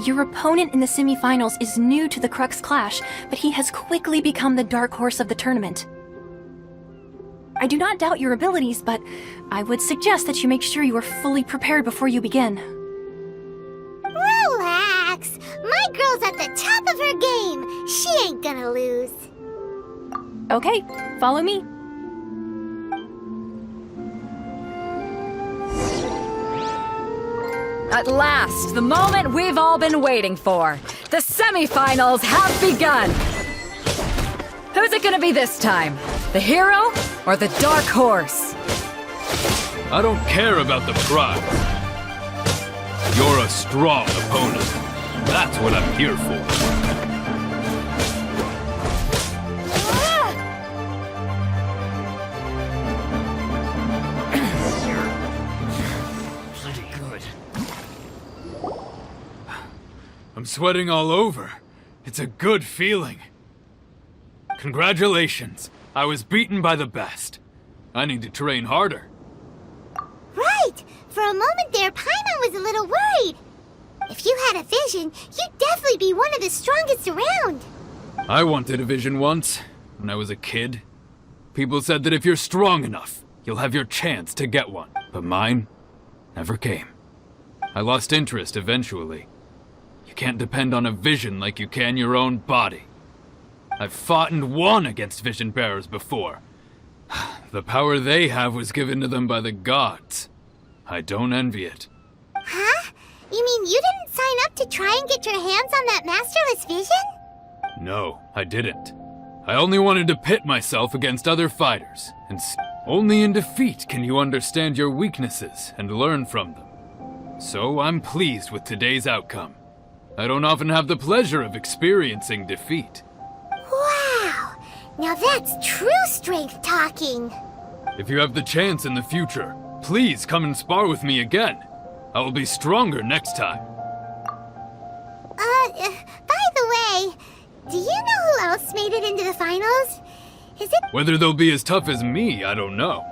Your opponent in the semifinals is new to the Crux clash, but he has quickly become the dark horse of the tournament. I do not doubt your abilities, but I would suggest that you make sure you are fully prepared before you begin. Relax! My girl's at the top of her game. She ain't gonna lose. Okay, follow me. At last, the moment we've all been waiting for. The semifinals have begun. Who's it gonna be this time? The hero or the dark horse? I don't care about the prize. You're a strong opponent. That's what I'm here for. Pretty good. I'm sweating all over. It's a good feeling. Congratulations. I was beaten by the best. I need to train harder. Right! For a moment there, Paimon was a little worried. If you had a vision, you'd definitely be one of the strongest around. I wanted a vision once, when I was a kid. People said that if you're strong enough, you'll have your chance to get one. But mine never came. I lost interest eventually. You can't depend on a vision like you can your own body. I've fought and won against vision bearers before. The power they have was given to them by the gods. I don't envy it. Huh? You mean you didn't sign up to try and get your hands on that masterless vision? No, I didn't. I only wanted to pit myself against other fighters, and only in defeat can you understand your weaknesses and learn from them. So I'm pleased with today's outcome. I don't often have the pleasure of experiencing defeat. Wow! Now that's true strength talking. If you have the chance in the future, please come and spar with me again. I will be stronger next time. By the way, do you know who else made it into the finals? Is it— Whether they'll be as tough as me, I don't know.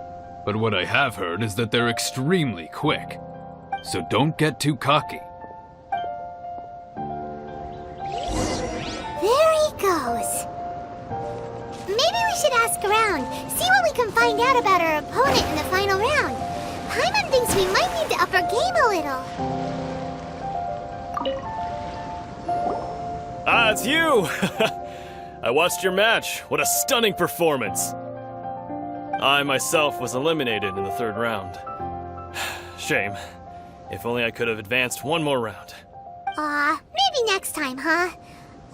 But what I have heard is that they're extremely quick. So don't get too cocky. There he goes. Maybe we should ask around, see what we can find out about our opponent in the final round. Paimon thinks we might need to up our game a little. Ah, it's you! I watched your match. What a stunning performance. I myself was eliminated in the third round. Shame. If only I could have advanced one more round. Maybe next time, huh?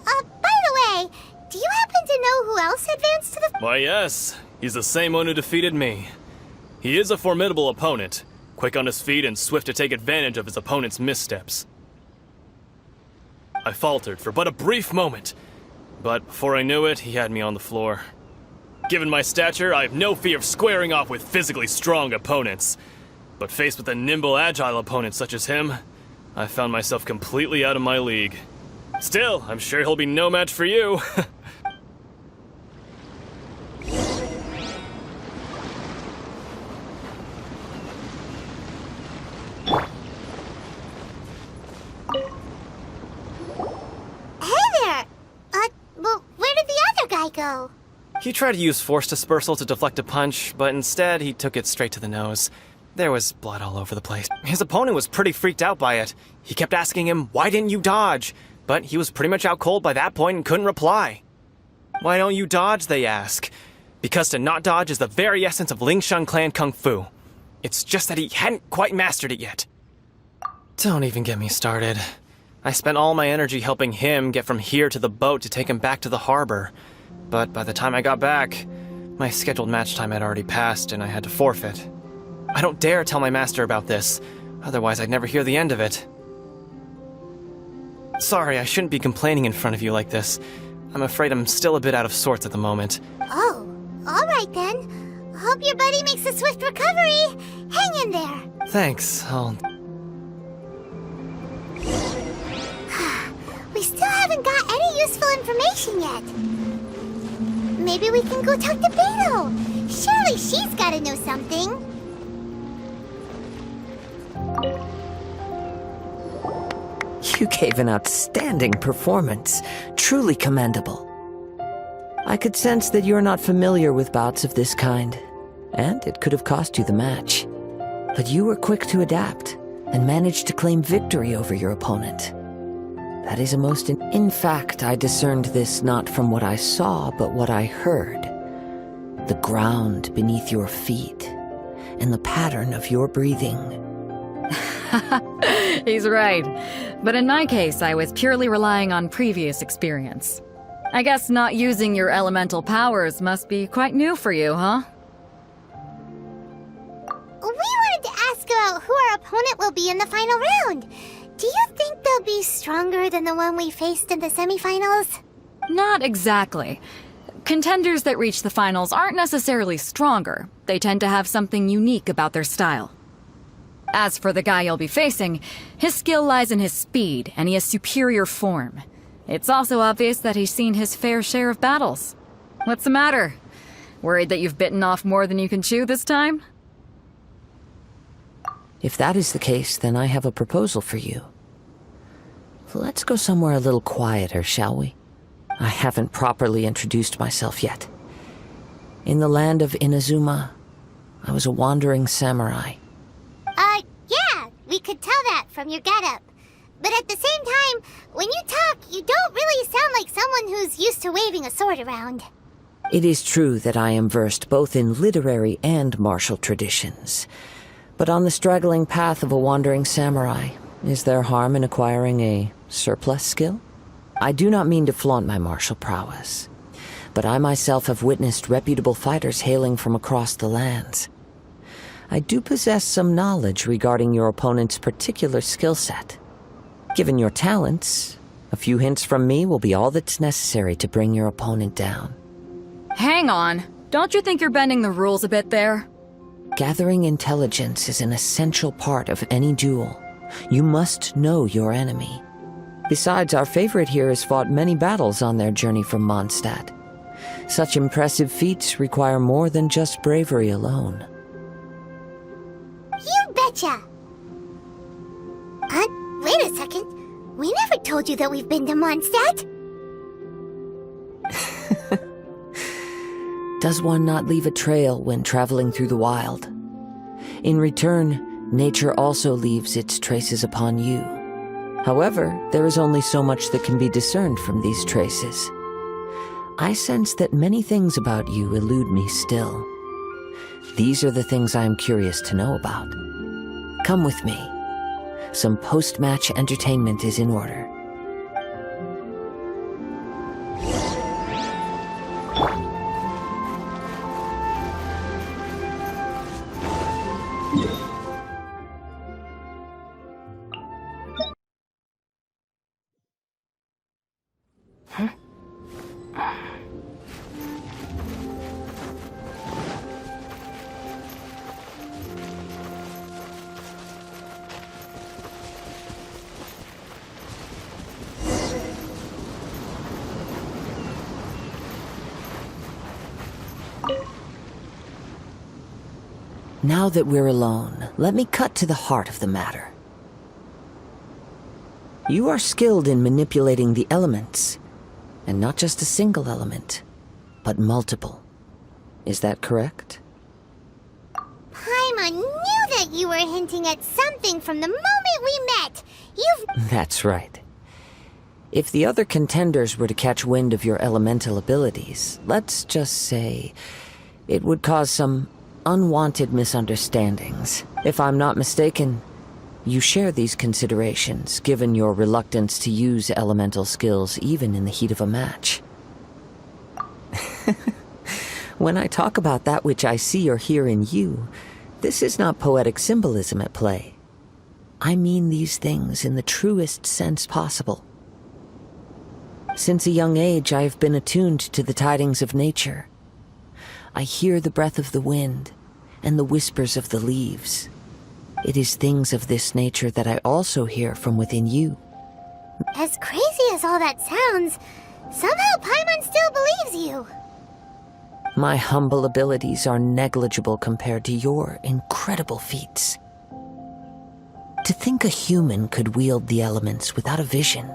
By the way, do you happen to know who else advanced to the— Why, yes. He's the same one who defeated me. He is a formidable opponent, quick on his feet and swift to take advantage of his opponent's missteps. I faltered for but a brief moment, but before I knew it, he had me on the floor. Given my stature, I have no fear of squaring off with physically strong opponents. But faced with a nimble, agile opponent such as him, I found myself completely out of my league. Still, I'm sure he'll be no match for you. Go. He tried to use force dispersal to deflect a punch, but instead he took it straight to the nose. There was blood all over the place. His opponent was pretty freaked out by it. He kept asking him, "Why didn't you dodge?" But he was pretty much out cold by that point and couldn't reply. "Why don't you dodge?" they ask. Because to not dodge is the very essence of Lingsheng clan kung fu. It's just that he hadn't quite mastered it yet. Don't even get me started. I spent all my energy helping him get from here to the boat to take him back to the harbor. But by the time I got back, my scheduled match time had already passed and I had to forfeit. I don't dare tell my master about this, otherwise I'd never hear the end of it. Sorry, I shouldn't be complaining in front of you like this. I'm afraid I'm still a bit out of sorts at the moment. Oh, all right then. Hope your buddy makes a swift recovery. Hang in there. Thanks, We still haven't got any useful information yet. Maybe we can go talk to Beto. Surely she's gotta know something. You gave an outstanding performance. Truly commendable. I could sense that you're not familiar with bouts of this kind, and it could have cost you the match. But you were quick to adapt, and managed to claim victory over your opponent. That is a most... In fact, I discerned this not from what I saw, but what I heard. The ground beneath your feet, and the pattern of your breathing. He's right. But in my case, I was purely relying on previous experience. I guess not using your elemental powers must be quite new for you, huh? We wanted to ask about who our opponent will be in the final round. Do you think they'll be stronger than the one we faced in the semifinals? Not exactly. Contenders that reach the finals aren't necessarily stronger. They tend to have something unique about their style. As for the guy you'll be facing, his skill lies in his speed, and he has superior form. It's also obvious that he's seen his fair share of battles. What's the matter? Worried that you've bitten off more than you can chew this time? If that is the case, then I have a proposal for you. Let's go somewhere a little quieter, shall we? I haven't properly introduced myself yet. In the land of Inazuma, I was a wandering samurai. Yeah, we could tell that from your getup. But at the same time, when you talk, you don't really sound like someone who's used to waving a sword around. It is true that I am versed both in literary and martial traditions. But on the straggling path of a wandering samurai, is there harm in acquiring a surplus skill? I do not mean to flaunt my martial prowess, but I myself have witnessed reputable fighters hailing from across the lands. I do possess some knowledge regarding your opponent's particular skill set. Given your talents, a few hints from me will be all that's necessary to bring your opponent down. Hang on. Don't you think you're bending the rules a bit there? Gathering intelligence is an essential part of any duel. You must know your enemy. Besides, our favorite here has fought many battles on their journey from Mondstadt. Such impressive feats require more than just bravery alone. You betcha! Wait a second. We never told you that we've been to Mondstadt. Does one not leave a trail when traveling through the wild? In return, nature also leaves its traces upon you. However, there is only so much that can be discerned from these traces. I sense that many things about you elude me still. These are the things I am curious to know about. Come with me. Some post-match entertainment is in order. Now that we're alone, let me cut to the heart of the matter. You are skilled in manipulating the elements, and not just a single element, but multiple. Is that correct? Paimon knew that you were hinting at something from the moment we met. That's right. If the other contenders were to catch wind of your elemental abilities, let's just say, it would cause some unwanted misunderstandings. If I'm not mistaken, you share these considerations, given your reluctance to use elemental skills even in the heat of a match. When I talk about that which I see or hear in you, this is not poetic symbolism at play. I mean these things in the truest sense possible. Since a young age, I have been attuned to the tidings of nature. I hear the breath of the wind and the whispers of the leaves. It is things of this nature that I also hear from within you. As crazy as all that sounds, somehow Paimon still believes you. My humble abilities are negligible compared to your incredible feats. To think a human could wield the elements without a vision.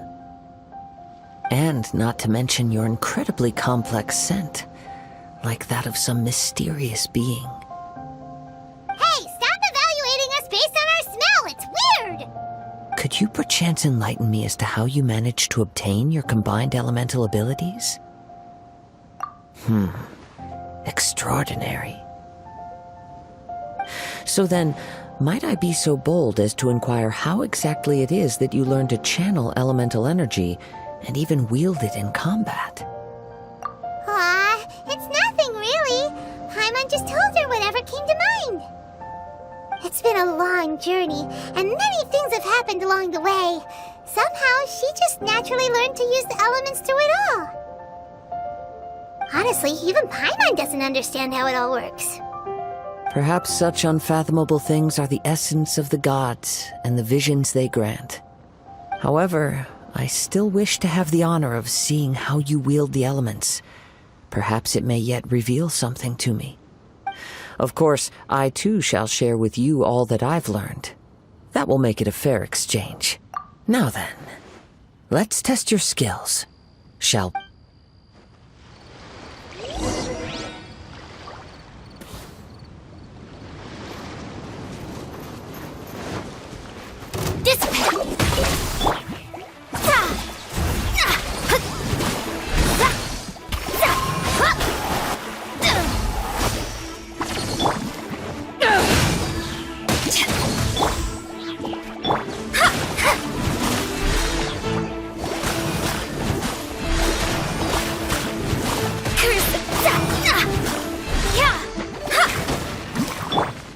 And not to mention your incredibly complex scent, like that of some mysterious being. Hey, stop evaluating us based on our smell! It's weird! Could you perchance enlighten me as to how you managed to obtain your combined elemental abilities? Extraordinary. So then, might I be so bold as to inquire how exactly it is that you learned to channel elemental energy and even wield it in combat? Aw, it's nothing really. Paimon just told her whatever came to mind. It's been a long journey, and many things have happened along the way. Somehow, she just naturally learned to use the elements through it all. Honestly, even Paimon doesn't understand how it all works. Perhaps such unfathomable things are the essence of the gods and the visions they grant. However, I still wish to have the honor of seeing how you wield the elements. Perhaps it may yet reveal something to me. Of course, I too shall share with you all that I've learned. That will make it a fair exchange. Now then, let's test your skills, shall we?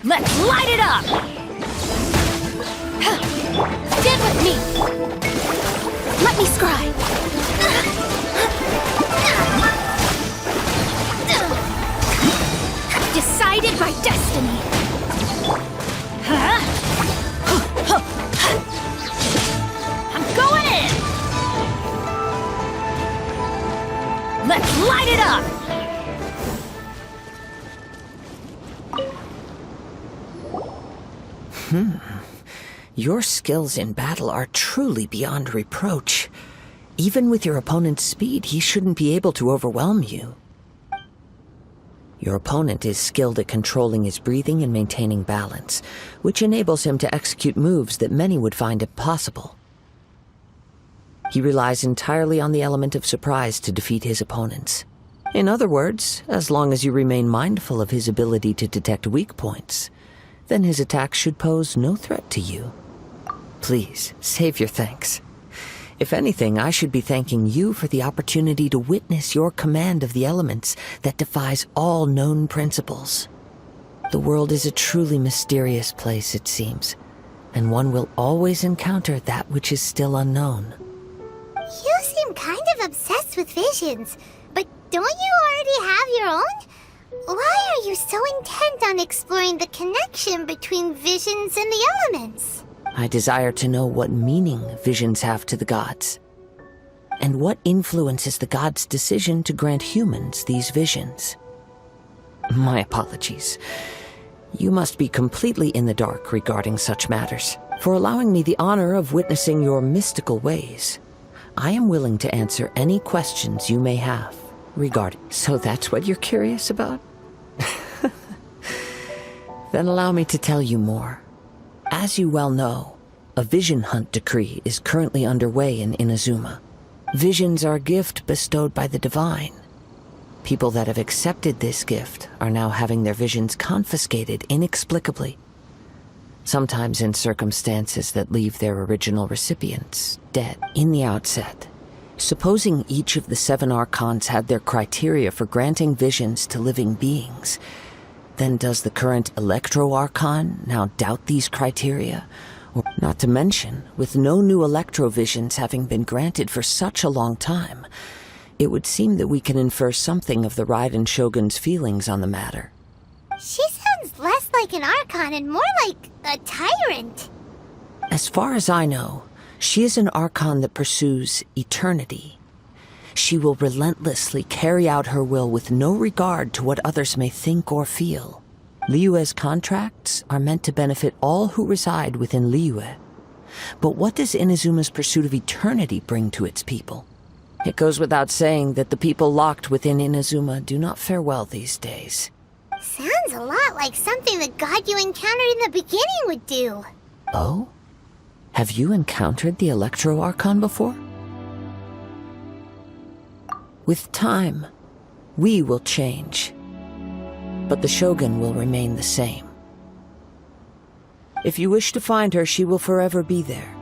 Let's light it up! Stand with me! Let me scry! Decided by destiny! I'm going in! Let's light it up! Your skills in battle are truly beyond reproach. Even with your opponent's speed, he shouldn't be able to overwhelm you. Your opponent is skilled at controlling his breathing and maintaining balance, which enables him to execute moves that many would find impossible. He relies entirely on the element of surprise to defeat his opponents. In other words, as long as you remain mindful of his ability to detect weak points, then his attacks should pose no threat to you. Please, save your thanks. If anything, I should be thanking you for the opportunity to witness your command of the elements that defies all known principles. The world is a truly mysterious place, it seems, and one will always encounter that which is still unknown. You seem kind of obsessed with visions, but don't you already have your own? Why are you so intent on exploring the connection between visions and the elements? I desire to know what meaning visions have to the gods, and what influences the gods' decision to grant humans these visions. My apologies. You must be completely in the dark regarding such matters. For allowing me the honor of witnessing your mystical ways, I am willing to answer any questions you may have regarding... So that's what you're curious about? Then allow me to tell you more. As you well know, a vision hunt decree is currently underway in Inazuma. Visions are a gift bestowed by the divine. People that have accepted this gift are now having their visions confiscated inexplicably, sometimes in circumstances that leave their original recipients dead. In the outset, supposing each of the 7 archons had their criteria for granting visions to living beings, then does the current Electro-Archon now doubt these criteria? Or, not to mention, with no new Electro-Visions having been granted for such a long time, it would seem that we can infer something of the Raiden Shogun's feelings on the matter. She sounds less like an Archon and more like a tyrant. As far as I know, she is an Archon that pursues eternity. She will relentlessly carry out her will with no regard to what others may think or feel. Liyue's contracts are meant to benefit all who reside within Liyue, But what does Inazuma's pursuit of eternity bring to its people? It goes without saying that the people locked within Inazuma do not fare well these days. Sounds a lot like something the god you encountered in the beginning would do. Oh? Have you encountered the Electro Archon before? With time, we will change. But the Shogun will remain the same. If you wish to find her, she will forever be there.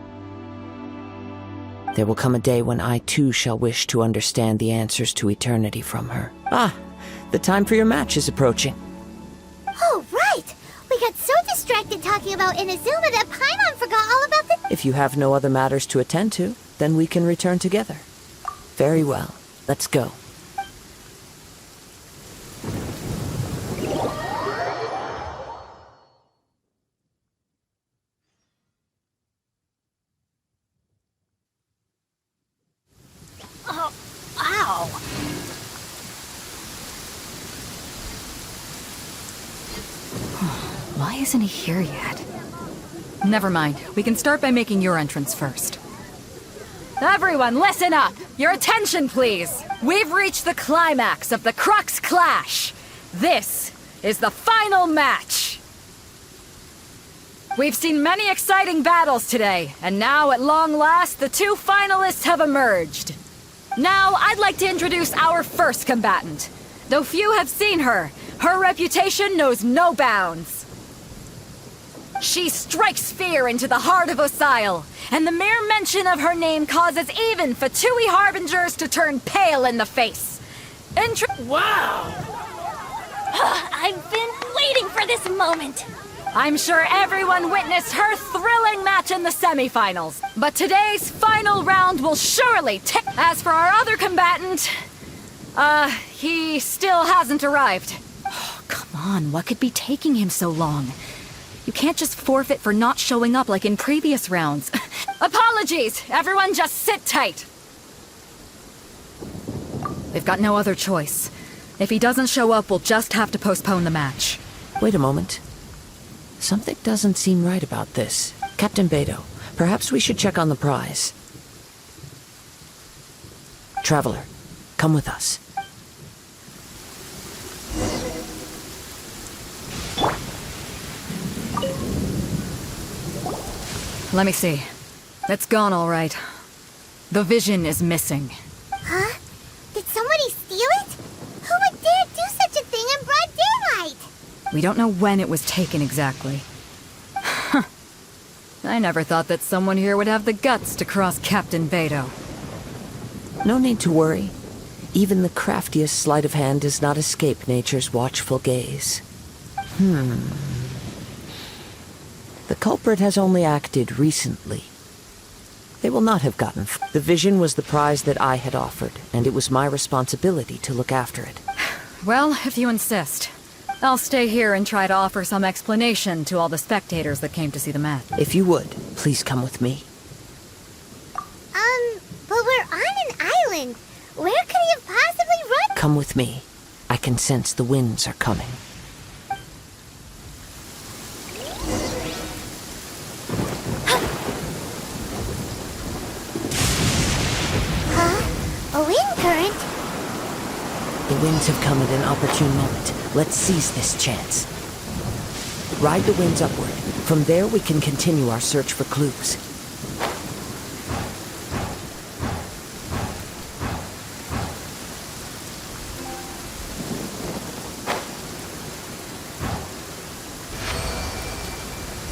There will come a day when I too shall wish to understand the answers to eternity from her. Ah, the time for your match is approaching. Oh, right! We got so distracted talking about Inazuma that Paimon forgot all about the... If you have no other matters to attend to, then we can return together. Very well. Let's go. Why isn't he here yet? Never mind. We can start by making your entrance first. Everyone, listen up! Your attention, please! We've reached the climax of the Crux Clash! This is the final match! We've seen many exciting battles today, and now, at long last, the two finalists have emerged. Now, I'd like to introduce our first combatant. Though few have seen her, her reputation knows no bounds. She strikes fear into the heart of Osile, and the mere mention of her name causes even Fatui Harbingers to turn pale in the face. Wow! I've been waiting for this moment! I'm sure everyone witnessed her thrilling match in the semifinals, but today's final round will surely take. As for our other combatant, he still hasn't arrived. Oh, come on, what could be taking him so long? You can't just forfeit for not showing up like in previous rounds. Apologies! Everyone just sit tight! We've got no other choice. If he doesn't show up, we'll just have to postpone the match. Wait a moment. Something doesn't seem right about this. Captain Beidou, perhaps we should check on the prize. Traveler, come with us. Let me see. It's gone all right. The vision is missing. Huh? Did somebody steal it? Who would dare do such a thing in broad daylight? We don't know when it was taken exactly. I never thought that someone here would have the guts to cross Captain Beidou. No need to worry. Even the craftiest sleight of hand does not escape nature's watchful gaze. The culprit has only acted recently. They will not have gotten... The vision was the prize that I had offered, and it was my responsibility to look after it. Well, if you insist. I'll stay here and try to offer some explanation to all the spectators that came to see the match. If you would, please come with me. But we're on an island. Where could he have possibly run? Come with me. I can sense the winds are coming. Huh? A wind current? The winds have come at an opportune moment. Let's seize this chance. Ride the winds upward. From there we can continue our search for clues.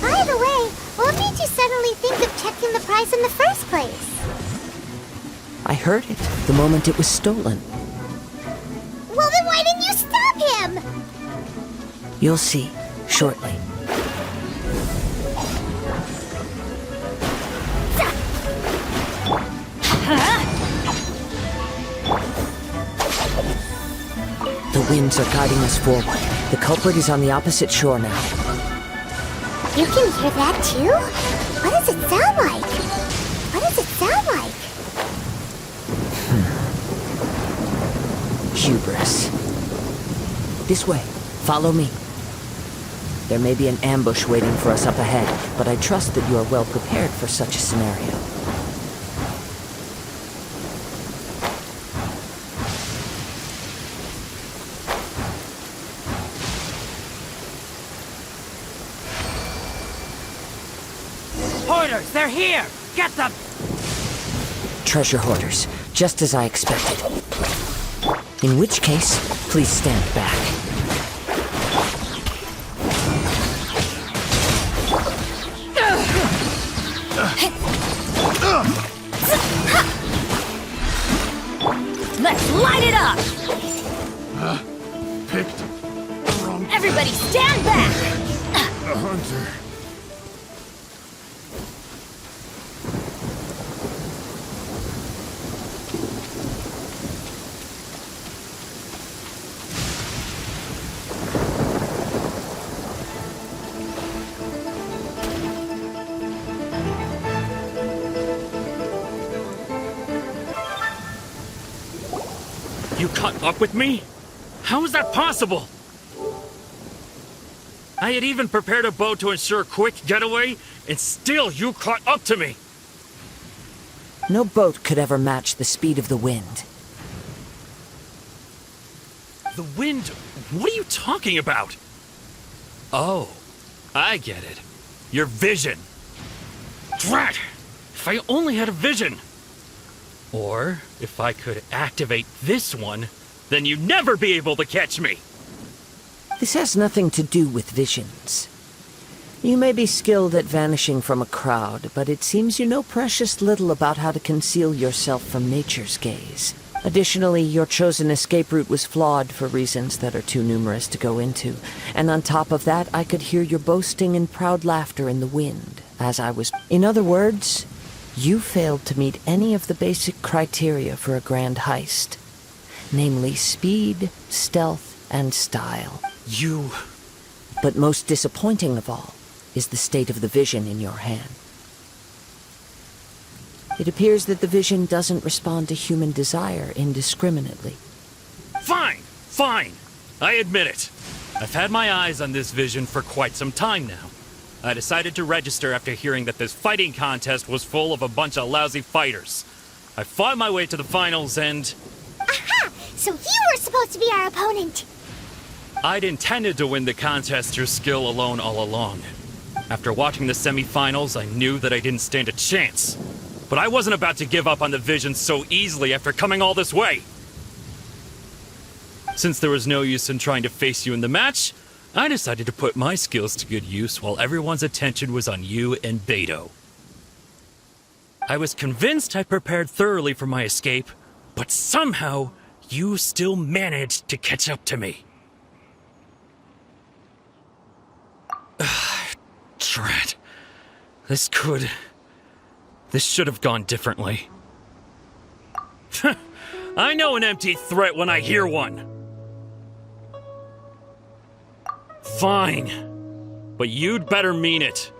By the way, what made you suddenly think of checking the prize in the first place? I heard it the moment it was stolen. Well, then why didn't you stop him? You'll see, shortly. The winds are guiding us forward. The culprit is on the opposite shore now. You can hear that too? What does it sound like? What does it sound like? Hubris. This way. Follow me. There may be an ambush waiting for us up ahead, but I trust that you are well prepared for such a scenario. Hoarders, they're here! Get them! Treasure hoarders, just as I expected. In which case, please stand back. Let's light it up! Picked the wrong Everybody stand back! hunter. You caught up with me? How is that possible? I had even prepared a boat to ensure a quick getaway, and still you caught up to me! No boat could ever match the speed of the wind. The wind? What are you talking about? Oh, I get it. Your vision. Drat! If I only had a vision! Or, if I could activate this one, then you'd never be able to catch me! This has nothing to do with visions. You may be skilled at vanishing from a crowd, but it seems you know precious little about how to conceal yourself from nature's gaze. Additionally, your chosen escape route was flawed for reasons that are too numerous to go into. And on top of that, I could hear your boasting and proud laughter in the wind, as I was... In other words, you failed to meet any of the basic criteria for a grand heist. Namely, speed, stealth, and style. You... But most disappointing of all is the state of the vision in your hand. It appears that the vision doesn't respond to human desire indiscriminately. Fine! Fine! I admit it. I've had my eyes on this vision for quite some time now. I decided to register after hearing that this fighting contest was full of a bunch of lousy fighters. I fought my way to the finals and... Aha! So you were supposed to be our opponent! I'd intended to win the contest through skill alone all along. After watching the semi-finals, I knew that I didn't stand a chance. But I wasn't about to give up on the vision so easily after coming all this way. Since there was no use in trying to face you in the match, I decided to put my skills to good use while everyone's attention was on you and Beto. I was convinced I prepared thoroughly for my escape, but somehow you still managed to catch up to me. Drat. This should have gone differently. I know an empty threat when I hear one. Fine. But you'd better mean it.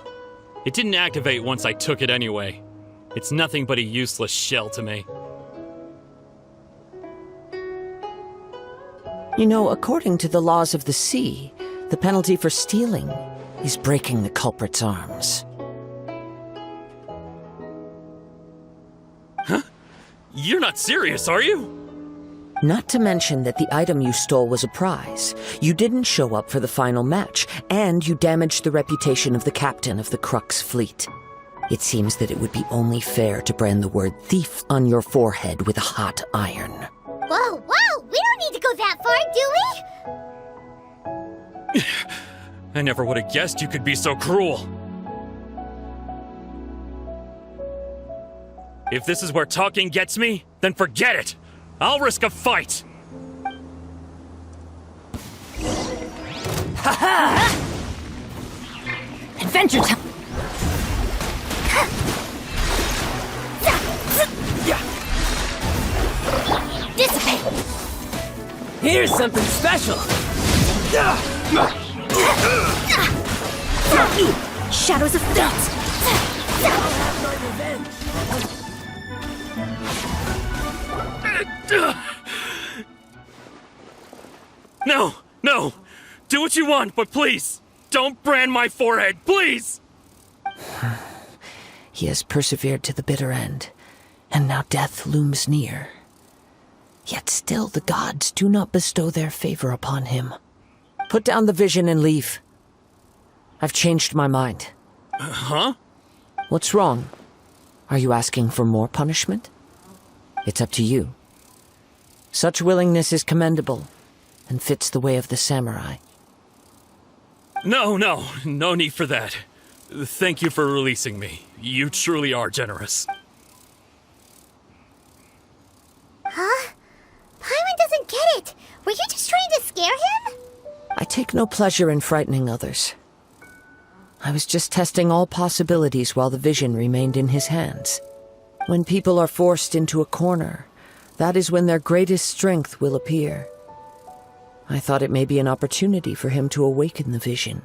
It didn't activate once I took it anyway. It's nothing but a useless shell to me. You know, according to the laws of the sea, the penalty for stealing is breaking the culprit's arms. Huh? You're not serious, are you? Not to mention that the item you stole was a prize. You didn't show up for the final match, and you damaged the reputation of the captain of the Crux fleet. It seems that it would be only fair to brand the word thief on your forehead with a hot iron. Whoa, whoa! We don't need to go that far, do we? I never would have guessed you could be so cruel. If this is where talking gets me, then forget it! I'll risk a fight! Adventure time! Dissipate! Here's something special! Shadows of fate! No! No! Do what you want, but please! Don't brand my forehead, please! He has persevered to the bitter end, and now death looms near. Yet still the gods do not bestow their favor upon him. Put down the vision and leave. I've changed my mind. Huh? What's wrong? Are you asking for more punishment? It's up to you. Such willingness is commendable, and fits the way of the samurai. No need for that. Thank you for releasing me. You truly are generous. Huh? Paimon doesn't get it. Were you just trying to scare him? I take no pleasure in frightening others. I was just testing all possibilities while the vision remained in his hands. When people are forced into a corner, that is when their greatest strength will appear. I thought it may be an opportunity for him to awaken the vision.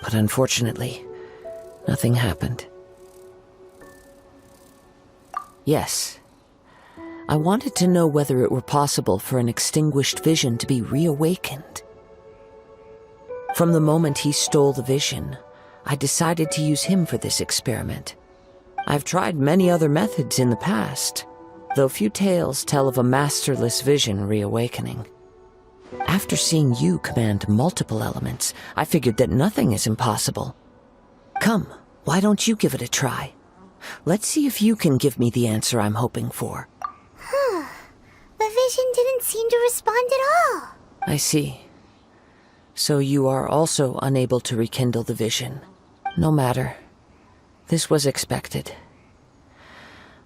But unfortunately, nothing happened. Yes, I wanted to know whether it were possible for an extinguished vision to be reawakened. From the moment he stole the vision, I decided to use him for this experiment. I've tried many other methods in the past, though few tales tell of a masterless vision reawakening. After seeing you command multiple elements, I figured that nothing is impossible. Come, why don't you give it a try? Let's see if you can give me the answer I'm hoping for. The vision didn't seem to respond at all. I see. So you are also unable to rekindle the vision. No matter. This was expected.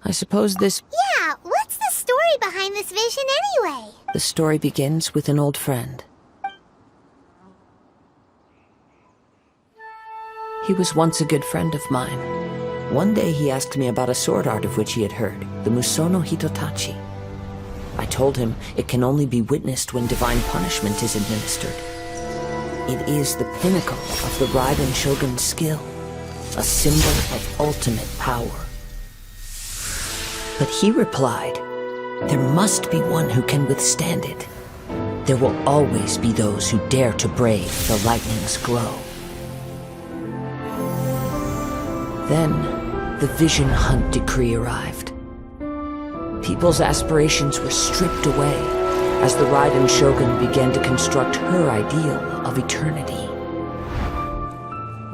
I suppose this... Yeah, what's the story behind this vision anyway? The story begins with an old friend. He was once a good friend of mine. One day he asked me about a sword art of which he had heard, the Musono Hitotachi. I told him it can only be witnessed when divine punishment is administered. It is the pinnacle of the Raiden Shogun's skill, a symbol of ultimate power. But he replied, there must be one who can withstand it. There will always be those who dare to brave the lightning's glow. Then, the Vision Hunt decree arrived. People's aspirations were stripped away as the Raiden Shogun began to construct her ideal of eternity.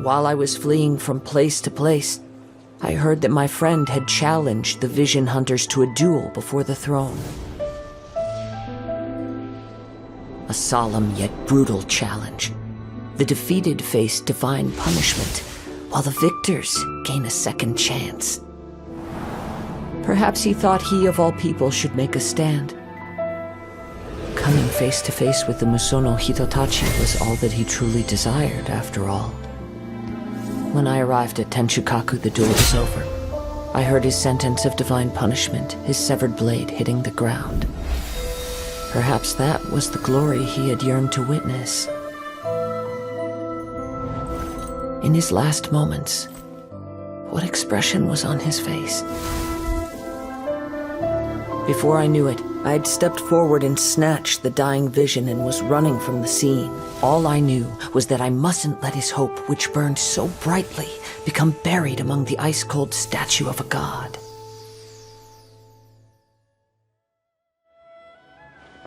While I was fleeing from place to place, I heard that my friend had challenged the Vision Hunters to a duel before the throne. A solemn yet brutal challenge. The defeated face divine punishment, while the victors gain a second chance. Perhaps he thought he of all people should make a stand. Coming face to face with the Musono Hitotachi was all that he truly desired, after all. When I arrived at Tenshukaku, the duel was over. I heard his sentence of divine punishment, his severed blade hitting the ground. Perhaps that was the glory he had yearned to witness. In his last moments, what expression was on his face? Before I knew it, I had stepped forward and snatched the dying vision and was running from the scene. All I knew was that I mustn't let his hope, which burned so brightly, become buried among the ice-cold statue of a god.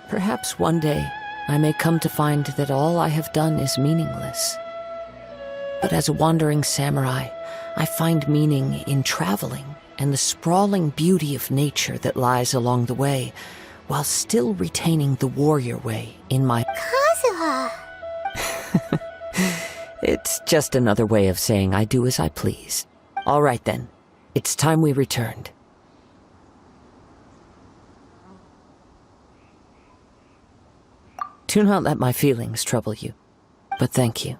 Perhaps one day I may come to find that all I have done is meaningless. But as a wandering samurai, I find meaning in traveling and the sprawling beauty of nature that lies along the way, while still retaining the warrior way in my... Kazuha! It's just another way of saying I do as I please. All right then, it's time we returned. Do not let my feelings trouble you, but thank you.